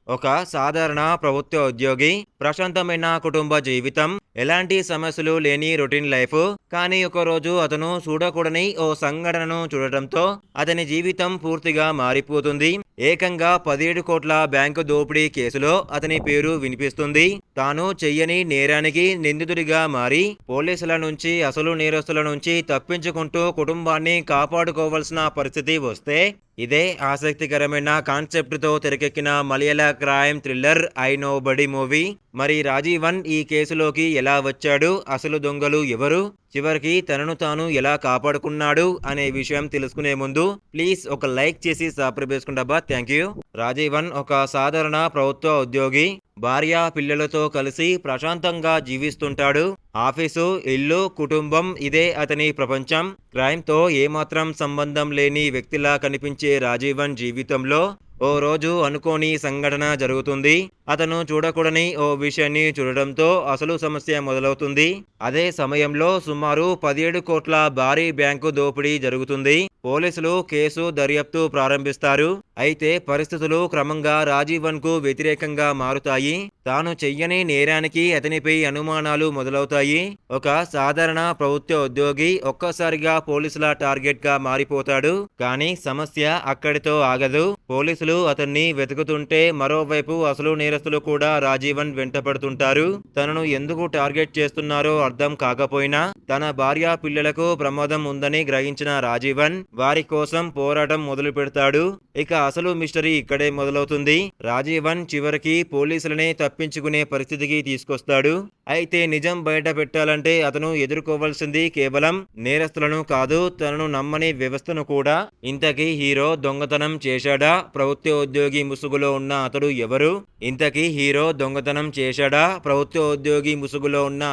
ఒక సాధారణ ప్రభుత్వ ఉద్యోగి, ప్రశాంతమైన కుటుంబ జీవితం, ఎలాంటి సమస్యలు లేని రొటీన్ లైఫ్. కానీ ఒకరోజు అతను చూడకూడని ఓ సంఘటనను చూడటంతో అతని జీవితం పూర్తిగా మారిపోతుంది. ఏకంగా 17 కోట్ల బ్యాంకు దోపిడీ కేసులో అతని పేరు వినిపిస్తుంది. తాను చెయ్యని నేరానికి నిందితుడిగా మారి పోలీసుల నుంచి, అసలు నేరస్తుల నుంచి తప్పించుకుంటూ కుటుంబాన్ని కాపాడుకోవాల్సిన పరిస్థితి వస్తే, ఇదే ఆసక్తికరమైన కాన్సెప్ట్తో తెరకెక్కిన మలయాళ crime thriller I nobody movie. మరి రాజీవన్ ఈ కేసులోకి ఎలా వచ్చాడు, అసలు దొంగలు ఎవరు, చివరికి తనను తాను ఎలా కాపాడుకున్నాడు అనే విషయం తెలుసుకునే ముందు ప్లీజ్ ఒక లైక్ చేసి సబ్స్క్రైబ్ చేసుకుంటాబా. Thank you. రాజీవన్ ఒక సాధారణ ప్రభుత్వ ఉద్యోగి. భార్య పిల్లలతో కలిసి ప్రశాంతంగా జీవిస్తుంటాడు. ఆఫీసు, ఇల్లు, కుటుంబం ఇదే అతని ప్రపంచం. క్రైమ్తో ఏమాత్రం సంబంధం లేని వ్యక్తిలా కనిపించే రాజీవన్ జీవితంలో ఓ రోజు అనుకోని సంఘటన జరుగుతుంది. అతను చూడకూడని ఓ విషయాన్ని చూడడంతో అసలు సమస్య మొదలవుతుంది. అదే సమయంలో సుమారు 17 కోట్ల భారీ బ్యాంకు దోపిడీ జరుగుతుంది. పోలీసులు కేసు దర్యాప్తు ప్రారంభిస్తారు. అయితే పరిస్థితులు క్రమంగా రాజీవన్ కు వ్యతిరేకంగా మారుతాయి. తాను చెయ్యని నేరానికి అతనిపై అనుమానాలు మొదలవుతాయి. ఒక సాధారణ ప్రభుత్వ ఉద్యోగి ఒక్కసారిగా పోలీసుల టార్గెట్ గా మారిపోతాడు. కానీ సమస్య అక్కడితో ఆగదు. పోలీసులు అతన్ని వెతుకుతుంటే మరోవైపు అసలు నేరస్తులు కూడా రాజీవన్ వెంటపడుతుంటారు. తనను ఎందుకు టార్గెట్ చేస్తున్నారో అర్థం కాకపోయినా తన భార్య పిల్లలకు ప్రమాదం ఉందని గ్రహించిన రాజీవన్ వారి కోసం పోరాటం మొదలు పెడతాడు. ఇక అసలు మిస్టరీ ఇక్కడే మొదలవుతుంది. రాజీవన్ చివరికి పోలీసులనే తప్పించుకునే పరిస్థితికి తీసుకొస్తాడు. అయితే నిజం బయట పెట్టాలంటే అతను ఎదుర్కోవాల్సింది కేవలం నేరస్తులను కాదు, తనను నమ్మని వ్యవస్థను కూడా. ఇంతకీ హీరో దొంగతనం చేశాడా? ప్రభుత్వ ఉద్యోగి ముసుగులో ఉన్న అతడు ఎవరు?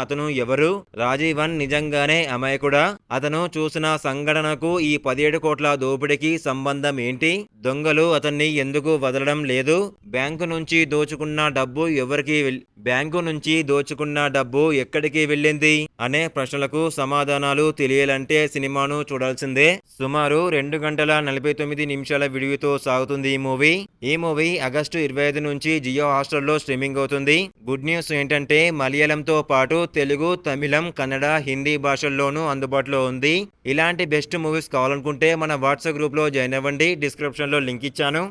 అతను ఎవరు? రాజీవన్ నిజంగానే అమాయకుడా? అతను చూసిన సంఘటనకు ఈ 17 కోట్ల దోపిడీకి సంబంధం ఏంటి? దొంగలు అతన్ని ఎందుకు వదలడం లేదు? బ్యాంకు నుంచి దోచుకున్న డబ్బు ఎక్కడికి వెళ్ళింది అనే ప్రశ్నలకు సమాధానాలు తెలియాలంటే సినిమాను చూడాల్సిందే. సుమారు 2 గంటల 49 నిమిషాల వీడియోతో సాగుతుంది ఈ మూవీ ఆగస్టు 25 నుంచి జియో హాట్‌స్టార్‌లో స్ట్రీమింగ్ అవుతుంది. గుడ్ న్యూస్ ఏంటంటే మలయాళంతో పాటు తెలుగు, తమిళం, కన్నడ, హిందీ భాషల్లోనూ అందుబాటులో ఉంది. ఇలాంటి బెస్ట్ మూవీస్ కావాలనుకుంటే మన వాట్సాప్ గ్రూప్లో జాయిన్ అవ్వండి. డిస్క్రిప్షన్లో లింక్ ఇచ్చాను.